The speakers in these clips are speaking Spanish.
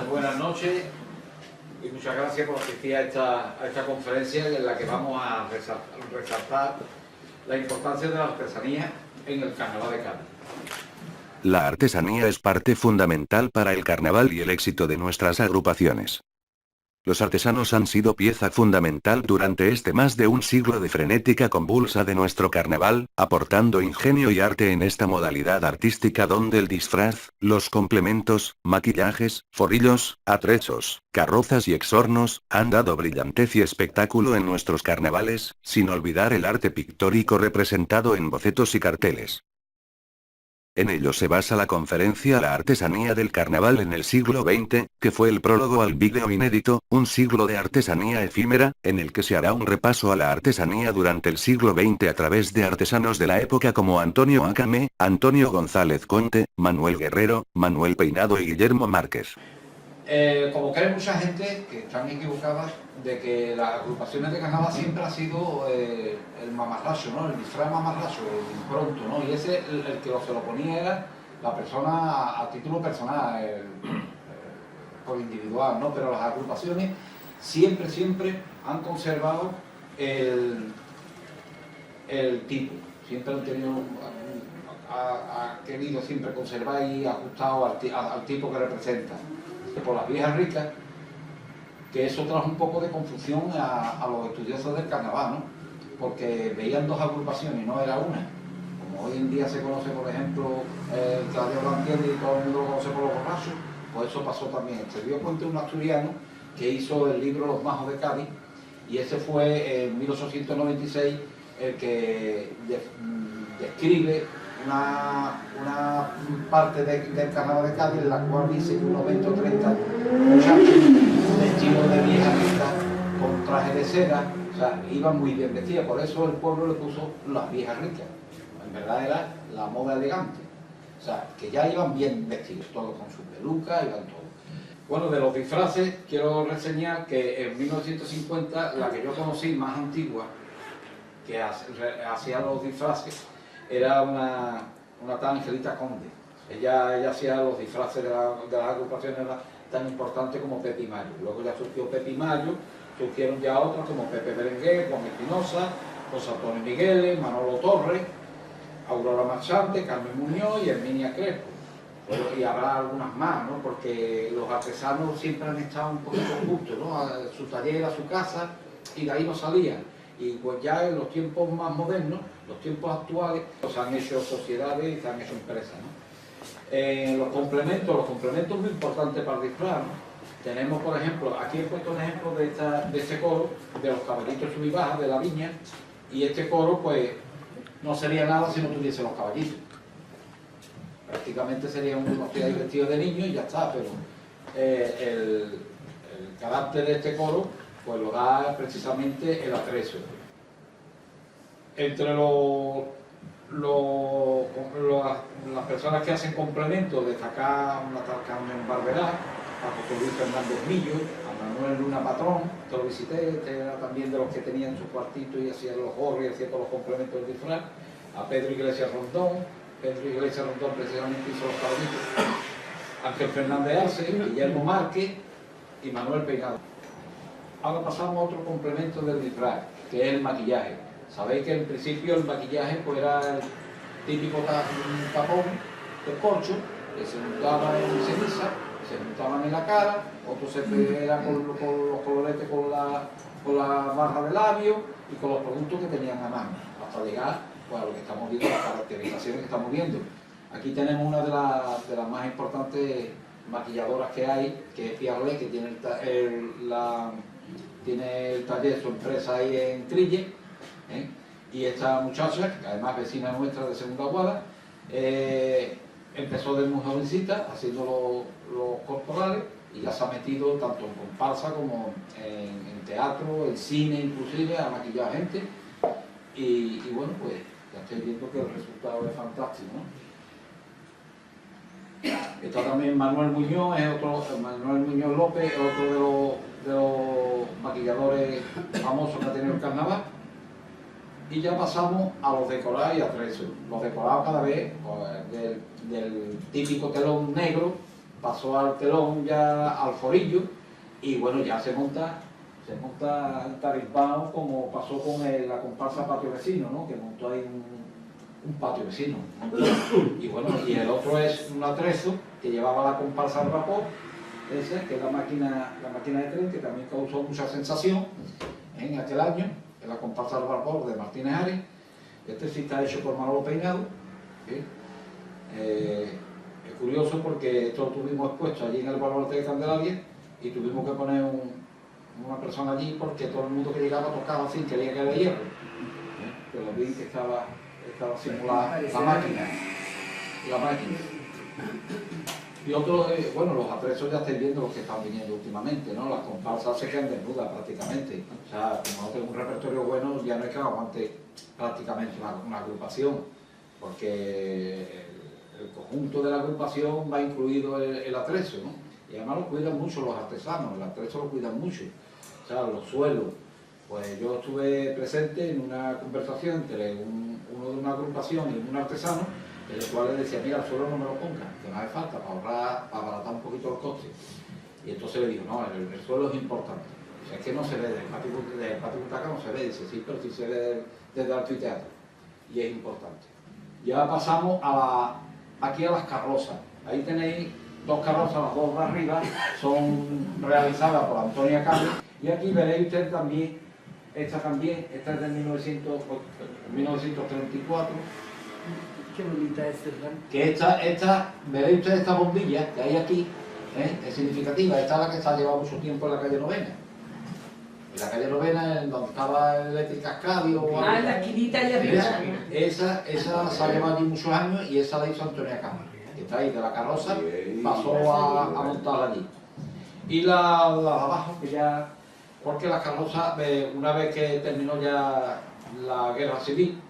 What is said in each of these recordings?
Buenas noches y muchas gracias por asistir a esta conferencia en la que vamos a resaltar la importancia de la artesanía en el Carnaval de Cádiz. La artesanía es parte fundamental para el carnaval y el éxito de nuestras agrupaciones. Los artesanos han sido pieza fundamental durante más de un siglo de frenética convulsa de nuestro carnaval, aportando ingenio y arte en esta modalidad artística donde el disfraz, los complementos, maquillajes, forillos, atrechos, carrozas y exornos, han dado brillantez y espectáculo en nuestros carnavales, sin olvidar el arte pictórico representado en bocetos y carteles. En ello se basa la conferencia La artesanía del carnaval en el siglo XX, que fue el prólogo al vídeo inédito, Un siglo de artesanía efímera, en el que se hará un repaso a la artesanía durante el siglo XX a través de artesanos de la época como Antonio Acame, Antonio González Conte, Manuel Guerrero, Manuel Peinado y Guillermo Márquez. Como cree mucha gente, que están equivocadas, de que las agrupaciones de carnaval siempre ha sido el mamarracho, ¿no? El disfraz mamarracho, el impronto, ¿no? Y ese el que se lo ponía era la persona a título personal, por individual, ¿no? Pero las agrupaciones siempre han conservado el tipo, siempre han tenido, ha querido siempre conservar y ajustado al tipo que representa. Por las viejas ricas, que eso trajo un poco de confusión a los estudiosos del carnaval, ¿no? Porque veían dos agrupaciones, no era una. Como hoy en día se conoce, por ejemplo, el Claudio Blanquieri y todo el mundo lo conoce por los borrachos, pues eso pasó también. Se dio cuenta un asturiano que hizo el libro Los Majos de Cádiz, y ese fue en 1896 el que describe una parte del carnaval de Cádiz en la cual dice que unos 20 o 30 muchachos vestidos de vieja rica con traje de seda, o sea, iban muy bien vestidos, por eso el pueblo le puso las viejas ricas. En verdad era la moda elegante, o sea, que ya iban bien vestidos, todos con sus pelucas, iban todos. Bueno, de los disfraces quiero reseñar que en 1950 la que yo conocí más antigua que hacía los disfraces era una tal Angelita Conde. Ella hacía los disfraces de las agrupaciones tan importantes como Pepe y Mayo. Luego ya surgió Pepe y Mayo, surgieron ya otros como Pepe Berenguer, Juan Espinosa, José Antonio Migueles, Manolo Torres, Aurora Marchante, Carmen Muñoz y Herminia Crespo. Y habrá algunas más, ¿no? Porque los artesanos siempre han estado un poquito justos, ¿no? A su taller, a su casa, y de ahí no salían. Y pues ya en los tiempos más modernos, los tiempos actuales, se han hecho sociedades y se han hecho empresas, ¿no? Los complementos muy importantes para el disfraz, ¿no? Tenemos, por ejemplo, aquí he puesto un ejemplo de este coro, de los caballitos sub y baja de la viña, y este coro pues no sería nada si no tuviese los caballitos. Prácticamente sería unos vestidos de niños y ya está, pero el carácter de este coro pues lo da precisamente el atrezo. Entre las personas que hacen complementos, destacar una tal Carmen Barberá, a José Luis Fernández Millo, a Manuel Luna Patrón, que lo visité, este era también de los que tenían su cuartito y hacían los gorros y hacían todos los complementos del disfraz, a Pedro Iglesias Rondón precisamente hizo los caballitos, Ángel Fernández Arce, Guillermo Márquez y Manuel Peinado. Ahora pasamos a otro complemento del disfraz, que es el maquillaje. Sabéis que en principio el maquillaje pues era el típico tapón de corcho, que se untaba en ceniza, se untaban en la cara, otro era con los coloretes con la barra de labio y con los productos que tenían a mano, hasta llegar pues, a lo que estamos viendo, las caracterizaciones que estamos viendo. Aquí tenemos una de las más importantes maquilladoras que hay, que es Pierlet, que tiene tiene el taller, su empresa ahí en Trille, y esta muchacha, que además vecina nuestra de Segunda Guada, empezó de muy jovencita haciendo los corporales y ya se ha metido tanto en comparsa como en teatro, en cine inclusive, ha maquillado gente y bueno, pues ya estoy viendo que el resultado es fantástico, ¿no? Está también Manuel Muñoz, Manuel Muñoz López, es otro de los maquilladores famosos que ha tenido el carnaval. Y ya pasamos a los decorados y atrezos. Los decorados cada vez, pues, del típico telón negro, pasó al telón ya al forillo, y bueno, ya se monta tarimbao como pasó con la comparsa Patio Vecino, ¿no? Que montó ahí un patio vecino. Y bueno, y el otro es un atrezo que llevaba la comparsa al vapor, ese, que es la máquina de tren, que también causó mucha sensación en aquel año, en la comparsa al vapor de Martínez Ares. Este sí está hecho por Manolo Peinado. Es curioso porque esto lo tuvimos expuesto allí en el baluarte de Candelaria y tuvimos que poner una persona allí porque todo el mundo que llegaba tocaba así, quería que era hierro. Pero vi que estaba simulada la máquina. Y otros, bueno, los atrezos ya estáis viendo los que están viniendo últimamente, ¿no? Las comparsas se quedan desnudas prácticamente. O sea, como no tengo un repertorio bueno, ya no es que aguante prácticamente una agrupación, porque el conjunto de la agrupación va incluido el atrezo, ¿no? Y además lo cuidan mucho los artesanos, el atrezo lo cuidan mucho. O sea, los suelos. Pues yo estuve presente en una conversación entre uno de una agrupación y un artesano, en el cual le decía, mira, el suelo no me lo pongas, que no hace falta, para abaratar un poquito los costes. Y entonces le digo, no, el suelo es importante. O sea, es que no se ve, del patio butaca no se ve, dice, sí, pero sí se ve desde arte y teatro. Y es importante. Ya pasamos aquí a las carrozas. Ahí tenéis dos carrozas, las dos de arriba, son realizadas por Antonia Carlos. Y aquí veréis ustedes también, esta es de 1934. Qué bonita es, ¿verdad? Que esta, veréis ustedes esta bombilla que hay aquí, es significativa. Esta es la que se ha llevado mucho tiempo en la calle Novena. En la calle Novena, en donde estaba el Eléctrica Cascadio. Ah, en la esquinita allá arriba. Esa se ha llevado allí muchos años y esa la hizo Antonia Cámara, que está ahí de la carroza, pasó a montarla allí. Y la de abajo, que ya, porque la carroza, una vez que terminó ya la guerra civil,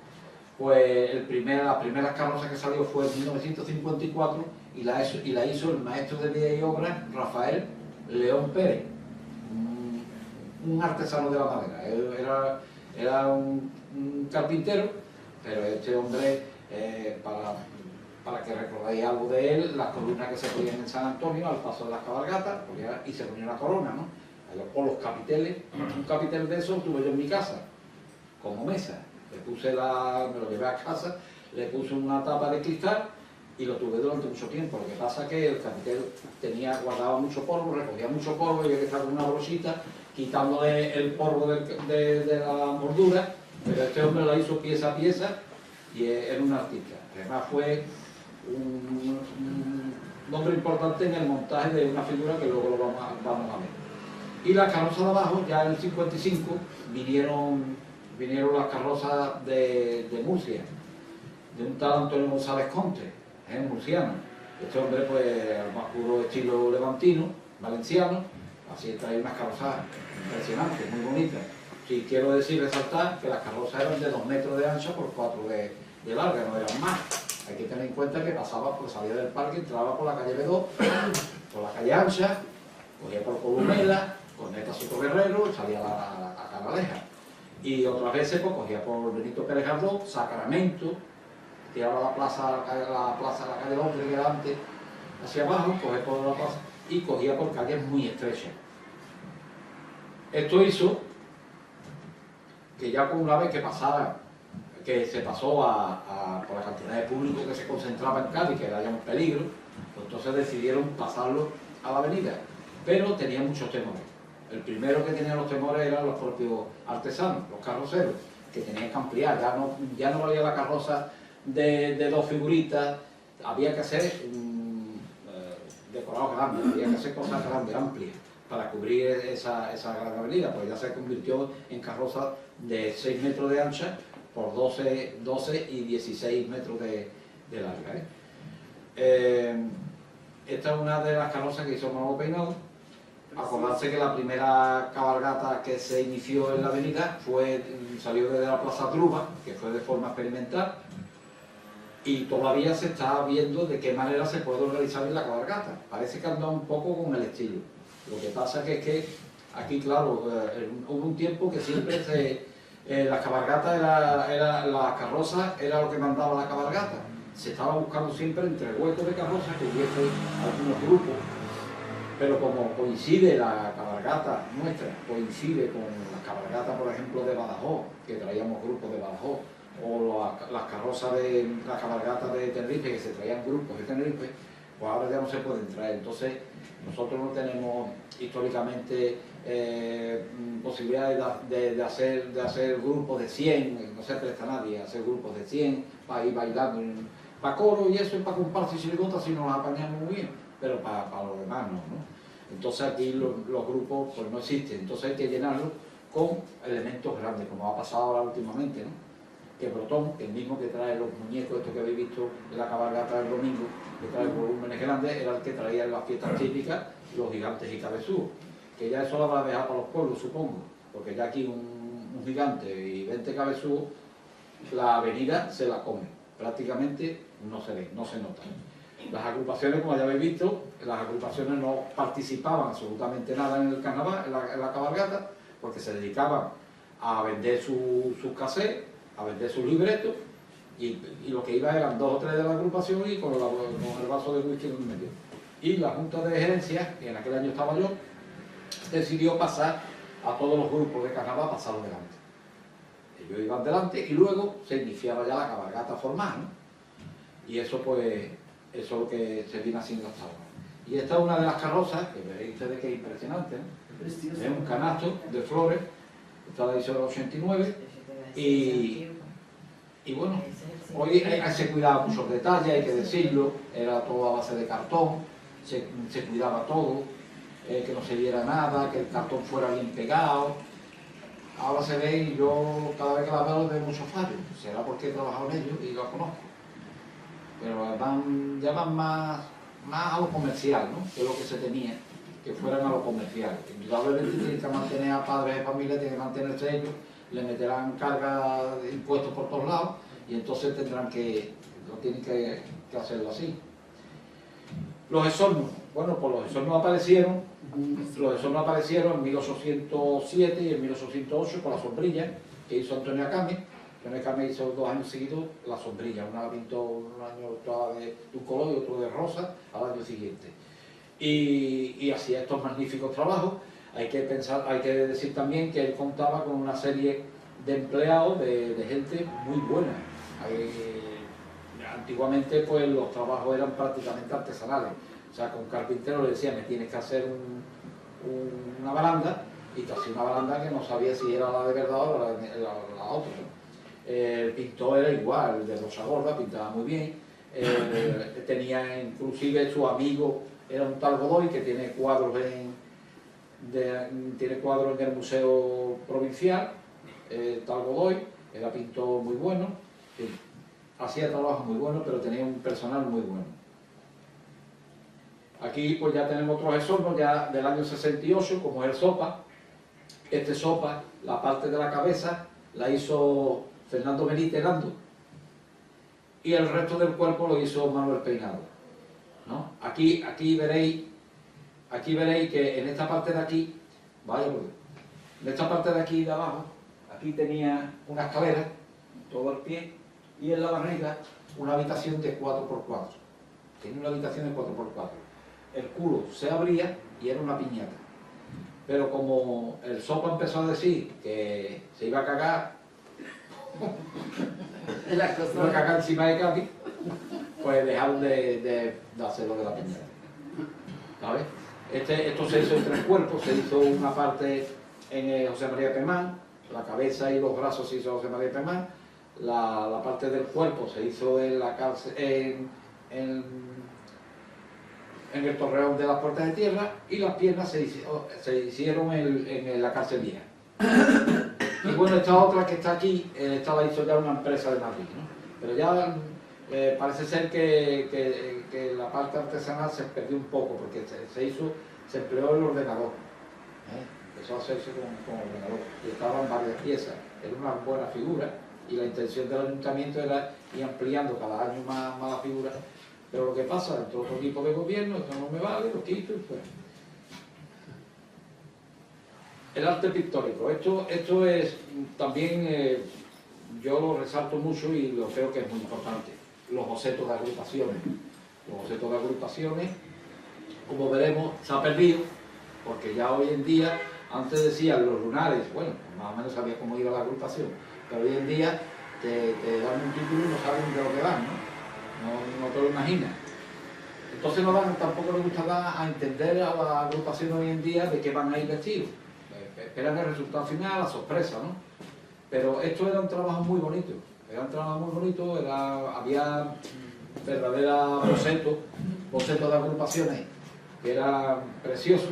pues las primeras carrozas que salió fue en 1954 y la hizo el maestro de vida y obra Rafael León Pérez, un artesano de la madera. Era un carpintero, pero este hombre, para que recordáis algo de él, las columnas que se ponían en San Antonio al paso de las cabalgatas, y se ponía una corona, ¿no? O los capiteles, un capitel de esos tuve yo en mi casa, como mesa. Me lo llevé a casa, le puse una tapa de cristal y lo tuve durante mucho tiempo. Lo que pasa es que el capitel guardaba mucho polvo, recogía mucho polvo, y había que estar con una brochita quitándole el polvo de la bordura, pero este hombre la hizo pieza a pieza y era un artista. Además fue un nombre importante en el montaje de una figura que luego lo vamos a ver. Y la carroza de abajo, ya en el 55, vinieron las carrozas de Murcia, de un tal Antonio González Conte, murciano. Este hombre, pues, al más puro estilo levantino, valenciano, así trae unas carrozas impresionantes, muy bonitas. Sí, quiero resaltar que las carrozas eran de 2 metros de ancha por 4 de larga, no eran más. Hay que tener en cuenta que salía del parque, entraba por la calle B2, por la calle Ancha, cogía por Columela, Corneta Soto Guerrero, salía a Canaleja. Y otras veces pues, cogía por Benito Pérez Galdós, Sacramento, tiraba la calle Londres, que era antes, hacia abajo, cogía por la plaza y cogía por calles muy estrechas. Esto hizo que ya con una vez que se pasó por la cantidad de público que se concentraba en Cádiz, que era ya un peligro, pues entonces decidieron pasarlo a la avenida, pero tenía muchos temores. El primero que tenía los temores eran los propios artesanos, los carroceros, que tenían que ampliar, ya no valía la carroza de 2 figuritas, había que hacer decorados grandes, había que hacer cosas grandes, amplias, para cubrir esa gran avenida, pues ya se convirtió en carroza de 6 metros de ancha por 12 y 16 metros de larga. Esta es una de las carrozas que hizo Manolo Peinado, Acordarse que la primera cabalgata que se inició en la avenida salió desde la Plaza Truba, que fue de forma experimental, y todavía se está viendo de qué manera se puede organizar bien la cabalgata. Parece que anda un poco con el estilo. Lo que pasa que es que aquí, claro, hubo un tiempo que siempre las cabalgatas, las carrozas, era lo que mandaba la cabalgata. Se estaba buscando siempre entre huecos de carrozas que hubiese algunos grupos. Pero como coincide la cabalgata nuestra, coincide con la cabalgata, por ejemplo, de Badajoz, que traíamos grupos de Badajoz, o las carrozas de la cabalgata de Tenerife, que se traían grupos de Tenerife, pues ahora ya no se pueden traer. Entonces, nosotros no tenemos históricamente posibilidades de hacer grupos de 100, no se presta a nadie hacer grupos de 100 para ir bailando, para coro y eso, para comparsa y chirigota, si nos apañamos muy bien. Pero para lo demás no. Entonces aquí los grupos pues no existen, entonces hay que llenarlos con elementos grandes, como ha pasado ahora últimamente, ¿no? Que Brotón, el mismo que trae los muñecos, estos que habéis visto en la cabalgata del domingo, que trae volúmenes grandes, era el que traía en las fiestas típicas los gigantes y cabezudos, que ya eso lo habrá dejado para los pueblos, supongo, porque ya aquí un gigante y 20 cabezudos, la avenida se la come, prácticamente no se ve, no se nota. Las agrupaciones, como ya habéis visto, las agrupaciones no participaban absolutamente nada en el carnaval, en la cabalgata, porque se dedicaban a vender sus cassettes, a vender sus libretos, y lo que iba eran 2 o 3 de la agrupación y con el vaso de whisky en el medio. Y la Junta de Gerencia, que en aquel año estaba yo, decidió pasar a todos los grupos de carnaval, pasarlos delante. Ellos iban delante y luego se iniciaba ya la cabalgata formal, ¿no? Y eso pues... Eso es lo que se viene haciendo hasta ahora. Y esta es una de las carrozas, que veréis ustedes que es impresionante, ¿no? Es un canasto de flores, esta la edición del 89, y bueno, hoy se cuidaba muchos detalles, hay que decirlo, era todo a base de cartón, se cuidaba todo, que no se viera nada, que el cartón fuera bien pegado. Ahora se ve y yo cada vez que la veo veo muchos fallos, será porque he trabajado en ellos y lo conozco. Pero ya van más a lo comercial, ¿no? Que es lo que se tenía, que fueran a lo comercial. Indudablemente tienen que mantener a padres de familia, tienen que mantenerse ellos, le meterán carga de impuestos por todos lados y entonces tienen que hacerlo así. Los exornos, bueno, pues los exornos aparecieron en 1807 y en 1808 con la sombrilla que hizo Antonio Acame. Antonio Acame hizo 2 años seguidos la sombrilla, una la pintó un año de un color y otro de rosa al año siguiente. Y hacía estos magníficos trabajos. Hay que decir también que él contaba con una serie de empleados, de gente muy buena. Antiguamente pues los trabajos eran prácticamente artesanales. O sea, con carpintero le decía, me tienes que hacer una baranda, y te hacía una baranda que no sabía si era la de verdad o la otra, ¿no? El pintor era igual, el de Rosa Gorda, pintaba muy bien. Tenía inclusive su amigo, era un tal Godoy, que tiene cuadros en el Museo Provincial, tal Godoy, era pintor muy bueno, hacía trabajos muy buenos, pero tenía un personal muy bueno. Aquí pues ya tenemos otros exornos ya del año 68, como es el Sopa. Este Sopa, la parte de la cabeza la hizo Fernando Benítez Gando y el resto del cuerpo lo hizo Manuel Peinado, ¿no? Aquí veréis que en esta parte de aquí, vaya, en esta parte de aquí de abajo, aquí tenía una escalera, todo el pie, y en la barriga una habitación de 4x4. Tenía una habitación de 4x4. El culo se abría y era una piñata. Pero como el Sopa empezó a decir que se iba a cagar, iba a cagar encima de Cádiz, pues dejaron de hacerlo de la piñata. ¿Sabes? Esto se hizo en 3 cuerpos, se hizo una parte en José María Pemán, la cabeza y los brazos se hizo José María Pemán, la parte del cuerpo se hizo en la cárcel, en el Torreón de las Puertas de Tierra, y las piernas se hicieron en la cárcel vieja. Y bueno, esta otra que está aquí, esta la hizo ya una empresa de Madrid, ¿no? Pero ya parece ser que la parte artesanal se perdió un poco, porque se hizo se empleó el ordenador. Empezó a hacerse con ordenador. Y estaban varias piezas. Era una buena figura. Y la intención del ayuntamiento era ir ampliando cada año más la figura. Pero lo que pasa, entró otro equipo de gobierno, esto no me vale, lo quito y fuera. El arte pictórico. Esto es también, yo lo resalto mucho y lo creo que es muy importante. Los bocetos de agrupaciones. Los bocetos de agrupaciones, como veremos, se ha perdido, porque ya hoy en día, antes decían los lunares, bueno, más o menos sabía cómo iba la agrupación, pero hoy en día te dan un título y no saben de lo que van, ¿no? No te lo imaginas. Entonces tampoco les gusta dar a entender a la agrupación hoy en día de qué van a ir vestidos. Esperan el resultado final, la sorpresa, ¿no? Pero esto era un trabajo muy bonito, había verdaderos bocetos de agrupaciones que eran preciosos,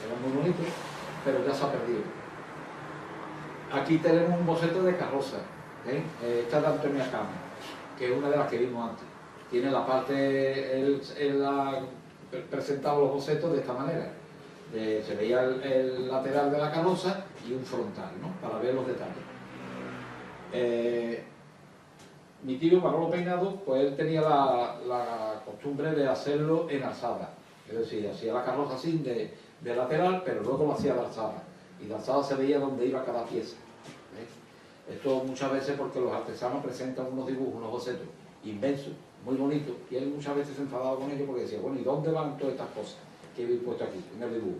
eran muy bonitos, pero ya se ha perdido. Aquí tenemos un boceto de carroza, esta es de Antonia Cama, que es una de las que vimos antes. Tiene la parte, él ha presentado los bocetos de esta manera. Se veía el lateral de la carroza y un frontal, ¿no? Para ver los detalles. Mi tío Manolo Peinado, pues él tenía la costumbre de hacerlo en alzada. Es decir, hacía la carroza así de lateral, pero luego lo hacía de alzada. Y de alzada se veía dónde iba cada pieza. Esto muchas veces porque los artesanos presentan unos dibujos, unos bocetos inmensos, muy bonitos, y él muchas veces se enfadaba con ellos porque decía, bueno, ¿y dónde van todas estas cosas que he puesto aquí, en el dibujo?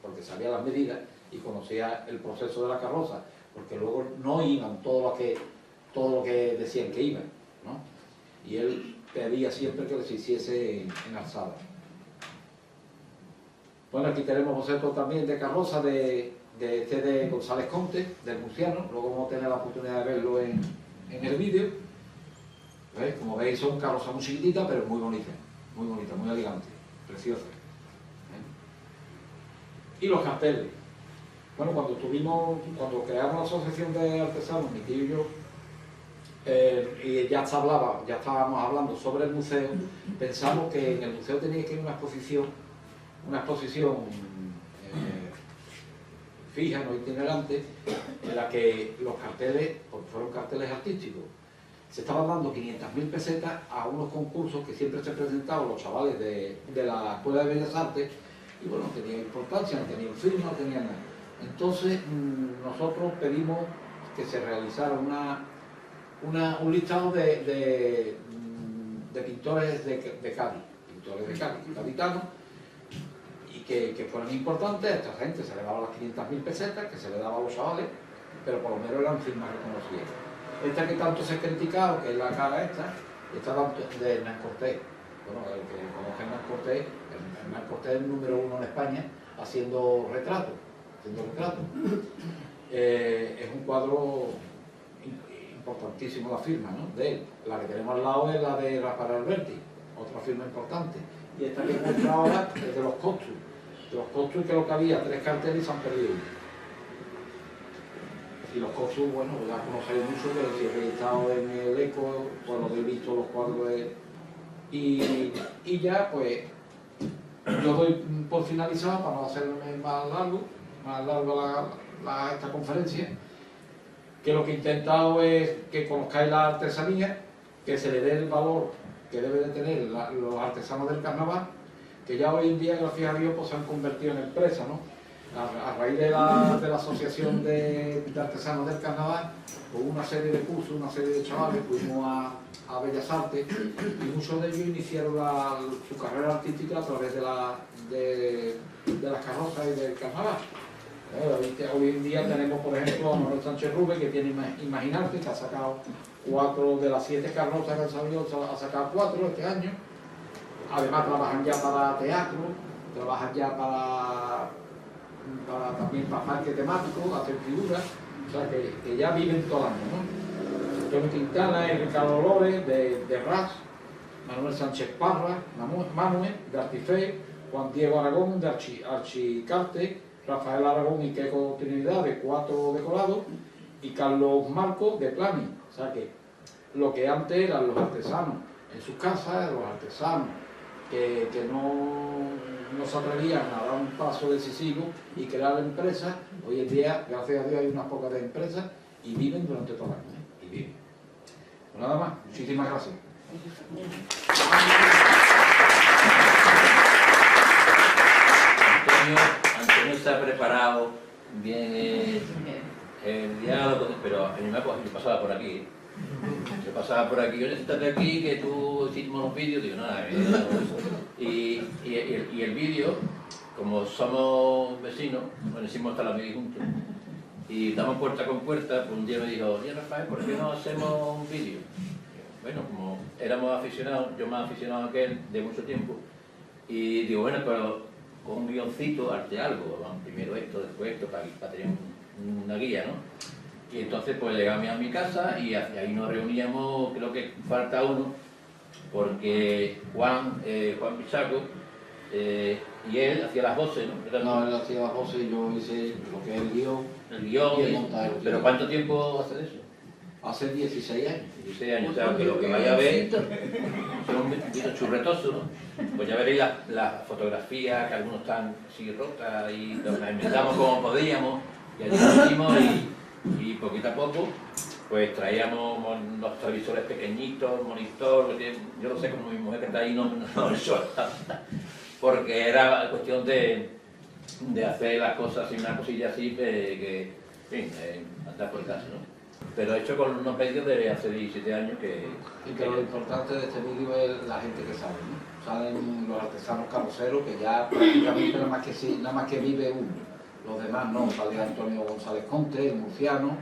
Porque sabía las medidas y conocía el proceso de la carroza, porque luego no iban todo lo que decían que iban, ¿no? Y él pedía siempre que les hiciese en alzada. Bueno, aquí tenemos bocetos también de carroza de González Conte, del murciano. Luego vamos a tener la oportunidad de verlo en el vídeo. ¿Veis? Como veis, son carrozas muy chiquititas, pero muy bonitas, muy elegantes, preciosas. Y los carteles. Bueno, cuando creamos la asociación de artesanos, mi tío y yo, y ya estábamos hablando sobre el museo, pensamos que en el museo tenía que ir una exposición fija, no itinerante, en la que los carteles, porque fueron carteles artísticos, se estaban dando 500.000 pesetas a unos concursos que siempre se presentaban los chavales de la Escuela de Bellas Artes, y bueno, no tenían importancia, no tenían firma, no tenían nada. Entonces nosotros pedimos que se realizara un listado de pintores de Cádiz, gaditanos, y que fueran importantes. A esta gente se le daban las 500.000 pesetas, que se le daba a los chavales, pero por lo menos eran firmas reconocidas. Esta que tanto se ha criticado, que es la cara esta de Hernán Cortés. Bueno, el que conoce a Hernán Cortés es el número 1 en España haciendo retratos. Es un cuadro importantísimo, la firma, ¿no?, de él. La que tenemos al lado es la de Rafael Alberti, otra firma importante. Y esta que muestra ahora es de los Costus. De los Costus, que lo que había 3 carteles y se han perdido. Y los Costus, bueno, ya conocéis mucho, pero si he estado en el ECO, pues lo he visto los cuadros de... Y ya, pues, yo doy por finalizado, para no hacerme más largo esta conferencia, que lo que he intentado es que conozcáis la artesanía, que se le dé el valor que deben de tener los artesanos del carnaval, que ya hoy en día, gracias a Dios, pues se han convertido en empresas, ¿no? A raíz de la Asociación de Artesanos del Carnaval, hubo una serie de cursos, una serie de chavales, fuimos a Bellas Artes, y muchos de ellos iniciaron su carrera artística a través de las carrozas y del carnaval. Hoy en día tenemos, por ejemplo, a Manuel Sánchez Rubén, que tiene Imaginarte, que ha sacado 4 de las 7 carrozas que han salido, ha sacado 4 este año. Además trabajan ya para teatro, trabajan ya también para parques temáticos, hacer figuras, o sea que ya viven todo el año, ¿no? Antonio Quintana y Ricardo López de RAS, Manuel Sánchez Parra, Manuel de Artifé, Juan Diego Aragón de Archicarte, Rafael Aragón y Keco Trinidad de 4 decorados y Carlos Marcos de Plani. O sea que lo que antes eran los artesanos en sus casas, los artesanos que no se atrevían a dar un paso decisivo y crear empresas. Hoy en día, gracias a Dios, hay unas pocas de empresas y viven durante todo el año, ¿eh? Y viven. Pues nada más, muchísimas gracias. Antonio está preparado bien el diálogo, pero a mí yo pasaba por aquí. Yo pasaba por aquí, yo necesito aquí que tú hicimos unos vídeos, digo, nada, y el vídeo, como somos vecinos, bueno, hicimos hasta la media juntos, y estamos puerta con puerta, pues un día me dijo, oye Rafael, ¿por qué no hacemos un vídeo? Bueno, como éramos aficionados, yo más aficionado que él de mucho tiempo, y digo, bueno, pero con un guioncito, arte algo, vamos, primero esto, después esto, para tener una guía, ¿no? Y entonces pues llegamos a mi casa y ahí nos reuníamos, creo que falta uno, porque Juan Pichaco, y él hacía las voces, ¿no? No, él hacía las voces y yo hice lo que es el guión y el montaje. ¿Pero cuánto tiempo hace de eso? Hace 16 años. 16 años, o sea, que lo que vaya a ver son un poquito churretoso, ¿no? Pues ya veréis las fotografías, que algunos están así rotas y las inventamos como podíamos, y allí lo hicimos y poquito a poco pues traíamos los televisores pequeñitos, monitor, yo no sé cómo mi mujer que está ahí no porque era cuestión de hacer las cosas y una cosilla así que en fin, andar por casa, ¿no? Pero hecho con unos medios de hace 17 años que... Y que lo importante de este vídeo es la gente que sale, ¿no? Salen los artesanos carroceros, que ya prácticamente nada más que vive uno. Los demás no, sale Antonio González Conte, el murciano,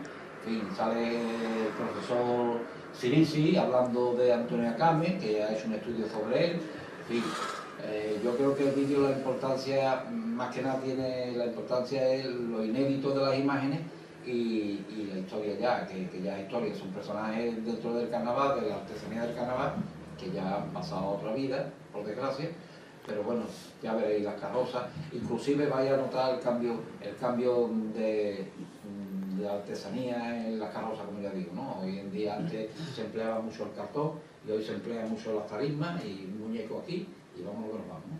en fin, sale el profesor Sirisi hablando de Antonio Acame, que ha hecho un estudio sobre él, en fin. Yo creo que el vídeo, la importancia, más que nada tiene la importancia es lo inédito de las imágenes y la historia ya, que ya es historia, son personajes dentro del carnaval, de la artesanía del carnaval, que ya han pasado otra vida, por desgracia, pero bueno, ya veréis las carrozas, inclusive vais a notar el cambio de artesanía en las carrozas, como ya digo, ¿no? Hoy en día antes se empleaba mucho el cartón y hoy se emplea mucho las tarismas y un muñeco aquí y vamos a lo que nos vamos, ¿no?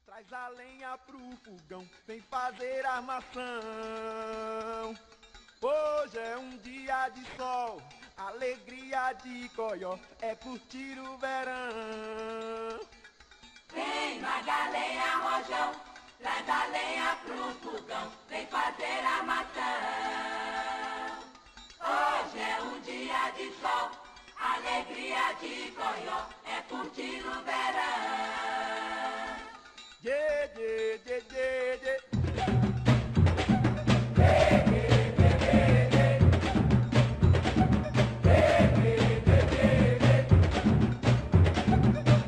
Traz a lenha pro fogão, vem fazer armação. Hoje é dia de sol, alegria de coió, é curtir o verão. Vem Magalenha Rojão, traz a lenha pro fogão, vem fazer armação. Hoje é dia de sol, alegria de coió, é curtir o verão. Yeah, yeah, yeah, yeah, yeah.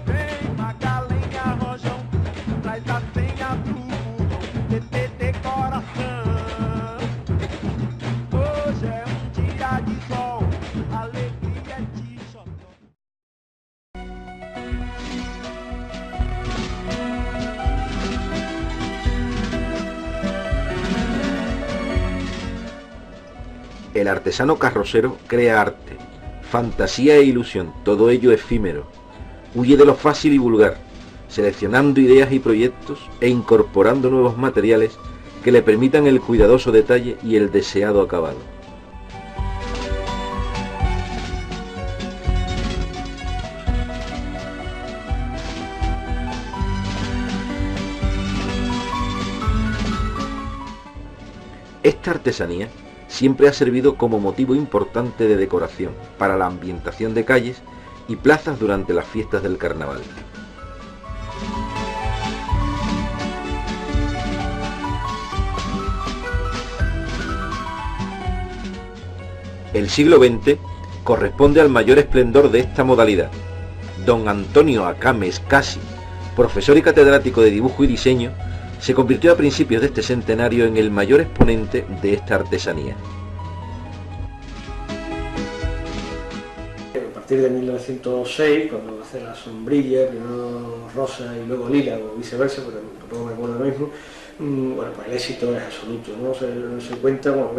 Vem Magalenha Rojão, traz a senha pro fogão, TT decoração. Hoje é dia de sol, alegria de xodó. El artesano carrocero crea arte, fantasía e ilusión, todo ello efímero. Huye de lo fácil y vulgar, seleccionando ideas y proyectos e incorporando nuevos materiales que le permitan el cuidadoso detalle y el deseado acabado. Esta artesanía siempre ha servido como motivo importante de decoración para la ambientación de calles y plazas durante las fiestas del carnaval. El siglo XX corresponde al mayor esplendor de esta modalidad. Don Antonio Acame Scassi, profesor y catedrático de dibujo y diseño, se convirtió a principios de este centenario en el mayor exponente de esta artesanía. partir de 1906, cuando hace la sombrilla, primero rosa y luego lila, o viceversa, pero tampoco me acuerdo lo mismo, bueno, pues el éxito es absoluto, ¿no? Se cuenta, bueno,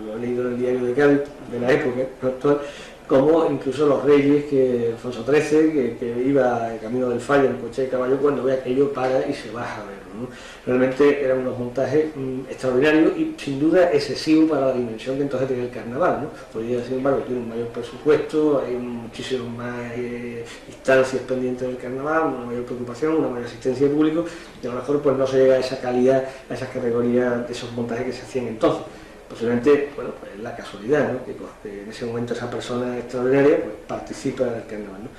lo he leído en el diario de Cádiz, de la época actual, como incluso los reyes, que Alfonso XIII, que iba en camino del Fallo en coche de caballo, cuando ve aquello para y se baja a verlo, ¿no? Realmente eran unos montajes extraordinarios y sin duda excesivos para la dimensión que entonces tenía el carnaval, ¿no? Hoy día, sin embargo, tiene un mayor presupuesto, hay muchísimas más instancias pendientes del carnaval, una mayor preocupación, una mayor asistencia de público, y a lo mejor pues no se llega a esa calidad, a esas categorías de esos montajes que se hacían entonces. Posiblemente, bueno, pues es la casualidad, ¿no? Que en ese momento esa persona extraordinaria pues, participa en el carnaval, ¿no?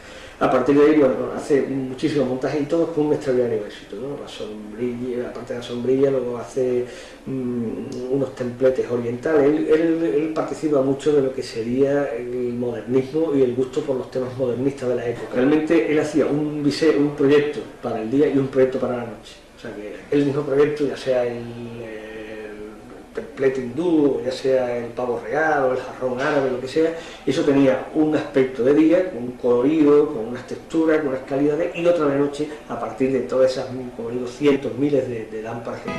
A partir de ahí, bueno, hace muchísimos montajes y todos con un extraordinario éxito, ¿no? La sombrilla, aparte de la sombrilla, luego hace unos templetes orientales. Él participa mucho de lo que sería el modernismo y el gusto por los temas modernistas de la época. Realmente él hacía un proyecto para el día y un proyecto para la noche. O sea que el mismo proyecto, ya sea el templete hindú, ya sea el pavo real o el jarrón árabe, lo que sea, eso tenía un aspecto de día, con un colorido, con unas texturas, con unas calidades, y otra de noche, a partir de todas esas, como digo, cientos, miles de lámparas que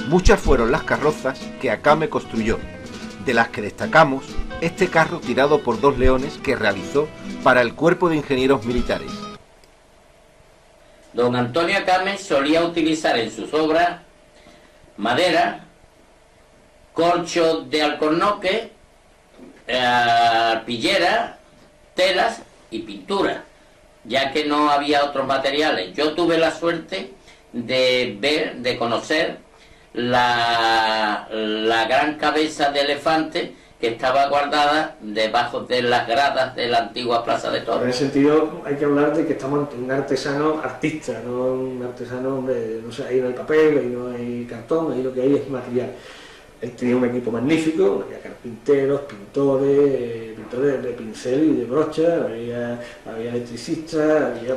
Muchas fueron las carrozas que Acame construyó, de las que destacamos este carro tirado por 2 leones que realizó para el Cuerpo de Ingenieros Militares. Don Antonio Acame solía utilizar en sus obras madera, corcho de alcornoque, arpillera, telas y pintura, ya que no había otros materiales. Yo tuve la suerte de conocer la gran cabeza de elefante que estaba guardada debajo de las gradas de la antigua Plaza de Toros. En ese sentido hay que hablar de que estamos ante un artesano artista, no un artesano, hombre, no sé, ahí no hay papel, ahí no hay cartón, ahí lo que hay es material. Él tenía un equipo magnífico, había carpinteros, pintores de pincel y de brocha, había electricistas, había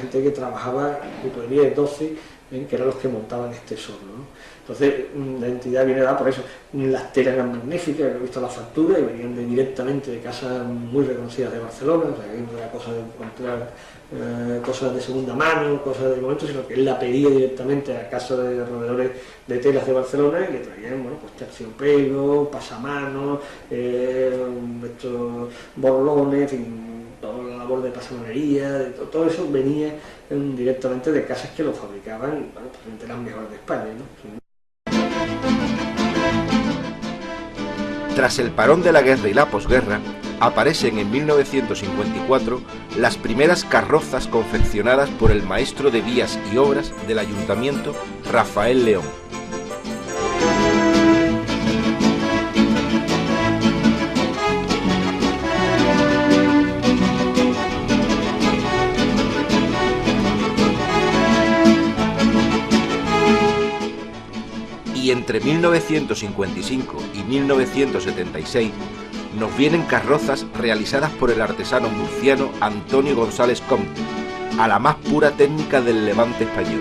gente que trabajaba, un grupo de 10, 12, que eran los que montaban este horno, ¿no? Entonces la entidad viene dada por eso. Las telas eran magníficas, he visto la factura y venían directamente de casas muy reconocidas de Barcelona, o sea, que no era cosa de encontrar cosas de segunda mano, cosas de momento, sino que él la pedía directamente a casa de roedores de telas de Barcelona y le traían, bueno, pues terciopelo, pasamanos, estos borlones, en fin, toda la labor de pasamanería, todo eso venía directamente de casas que lo fabricaban, bueno, pues eran mejores de España, ¿no? Tras el parón de la guerra y la posguerra, aparecen en 1954 las primeras carrozas confeccionadas por el maestro de vías y obras del ayuntamiento, Rafael León. Y entre 1955 y 1976 nos vienen carrozas realizadas por el artesano murciano Antonio González Comte, a la más pura técnica del levante español.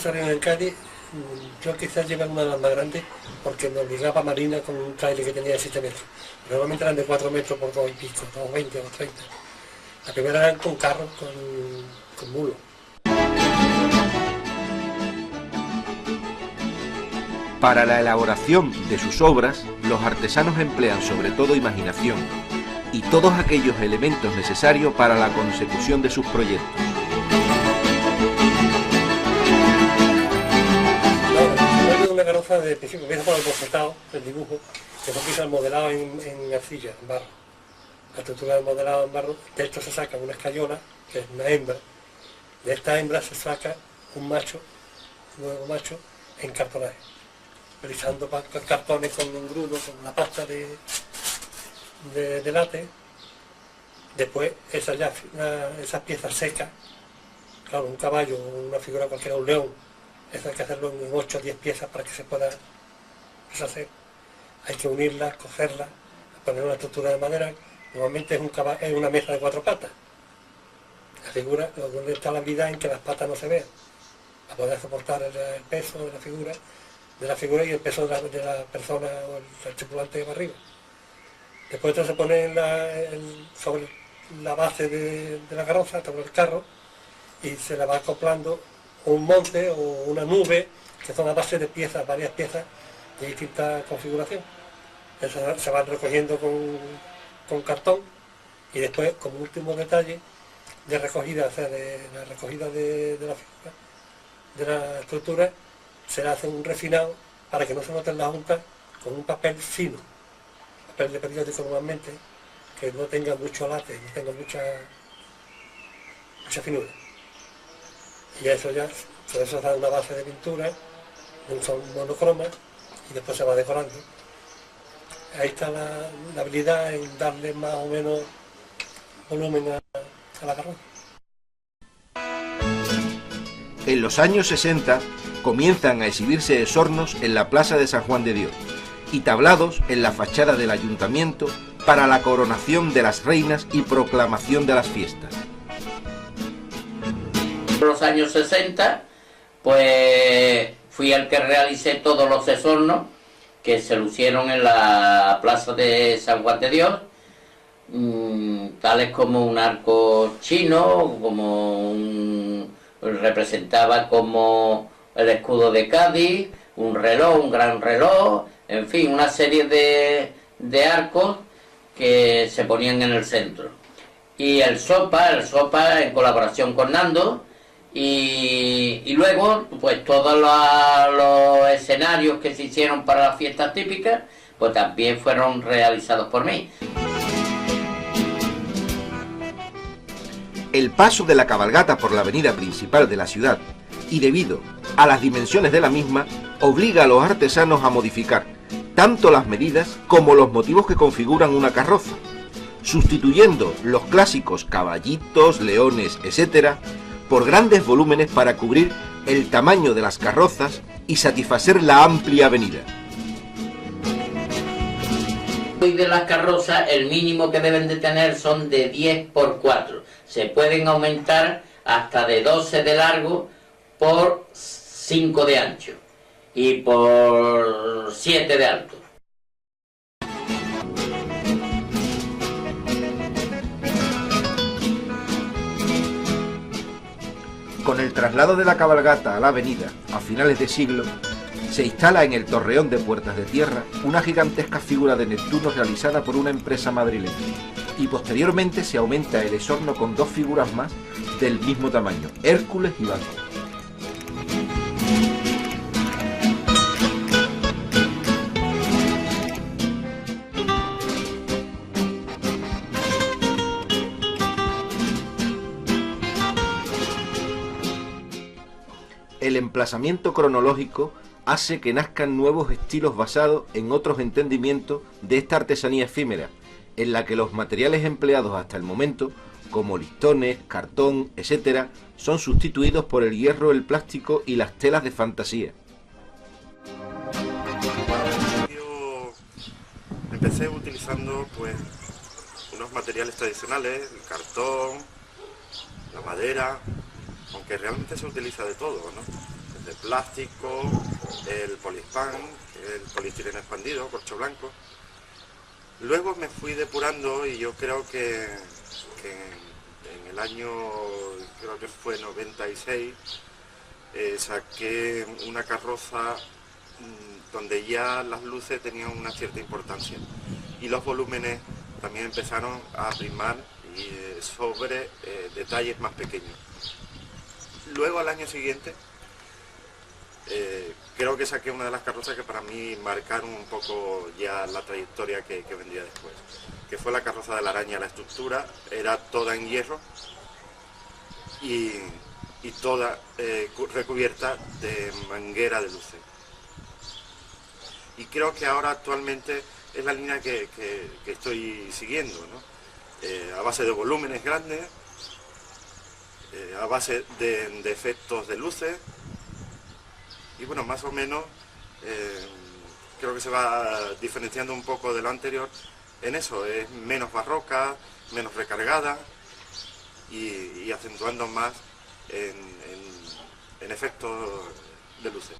En Cádiz, yo quizás llevé una de las más grandes porque me obligaba Marina con un trailer que tenía de 7 metros. Normalmente eran de 4 metros por 2 y pico, 2,20 o 30. La primera eran con carros, con mulos. Para la elaboración de sus obras, los artesanos emplean sobre todo imaginación y todos aquellos elementos necesarios para la consecución de sus proyectos. Una carroza de principio, empieza por el bocetado, el dibujo, que se empieza el modelado en arcilla, en barro. La estructura del modelado en barro, de esto se saca una escayola, que es una hembra. De esta hembra se saca un macho, un nuevo macho, en cartonaje, realizando cartones con engrudo, con la pasta de látex. Después esas piezas secas, claro, un caballo, una figura cualquiera, un león, eso hay que hacerlo en 8 o 10 piezas para que se pueda deshacer. Hay que unirlas, coserlas, poner una estructura de madera. Normalmente es una mesa de 4 patas. La figura, donde está la habilidad en que las patas no se vean, para poder soportar el peso de la figura y el peso de la persona o el tripulante de arriba. Después esto se pone sobre la base de la carroza, sobre el carro, y se la va acoplando un monte o una nube, que son a base de piezas, varias piezas de distinta configuración. Eso se van recogiendo con cartón, y después, como último detalle de recogida, o sea, de la recogida de la figura, de la estructura, se le hace un refinado para que no se noten las juntas con un papel fino, papel de periódico normalmente, que no tenga mucho látex, no tenga mucha finura. Y eso ya, por eso da una base de pintura, un son monocroma, y después se va decorando. Ahí está la habilidad en darle más o menos volumen a la carroza. En los años 60 comienzan a exhibirse esornos en la Plaza de San Juan de Dios y tablados en la fachada del ayuntamiento para la coronación de las reinas y proclamación de las fiestas. En los años 60, pues fui el que realicé todos los esornos que se lucieron en la Plaza de San Juan de Dios, tales como un arco chino, representaba como el escudo de Cádiz, un reloj, un gran reloj, en fin, una serie de arcos que se ponían en el centro. Y el sopa en colaboración con Nando, y luego pues todos los escenarios que se hicieron para las fiestas típicas, pues también fueron realizados por mí. El paso de la cabalgata por la avenida principal de la ciudad, y debido a las dimensiones de la misma, obliga a los artesanos a modificar tanto las medidas como los motivos que configuran una carroza, sustituyendo los clásicos caballitos, leones, etc., por grandes volúmenes para cubrir el tamaño de las carrozas y satisfacer la amplia avenida. Y de las carrozas, el mínimo que deben de tener son de 10 por 4. Se pueden aumentar hasta de 12 de largo por 5 de ancho y por 7 de alto. Con el traslado de la cabalgata a la avenida a finales de siglo, se instala en el torreón de Puertas de Tierra una gigantesca figura de Neptuno realizada por una empresa madrileña, y posteriormente se aumenta el esorno con 2 figuras más del mismo tamaño, Hércules y Baco. El emplazamiento cronológico hace que nazcan nuevos estilos basados en otros entendimientos de esta artesanía efímera, en la que los materiales empleados hasta el momento, como listones, cartón, etc., son sustituidos por el hierro, el plástico y las telas de fantasía. Yo empecé utilizando pues unos materiales tradicionales, el cartón, la madera, aunque realmente se utiliza de todo, ¿no? Desde plástico, el polispán, el poliestireno expandido, corcho blanco. Luego me fui depurando y yo creo que en el año, creo que fue 96, saqué una carroza donde ya las luces tenían una cierta importancia y los volúmenes también empezaron a primar sobre detalles más pequeños. Luego al año siguiente creo que saqué una de las carrozas que para mí marcaron un poco ya la trayectoria que vendría después, que fue la carroza de la araña. La estructura era toda en hierro y y toda recubierta de manguera de luces. Y creo que ahora actualmente es la línea que estoy siguiendo, ¿no? A base de volúmenes grandes, a base de efectos de luces, y bueno, más o menos creo que se va diferenciando un poco de lo anterior en eso, es menos barroca, menos recargada y acentuando más en efectos de luces.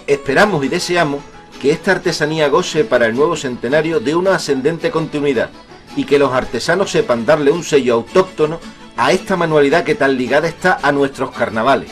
Esperamos y deseamos que esta artesanía goce para el nuevo centenario de una ascendente continuidad y que los artesanos sepan darle un sello autóctono a esta manualidad que tan ligada está a nuestros carnavales.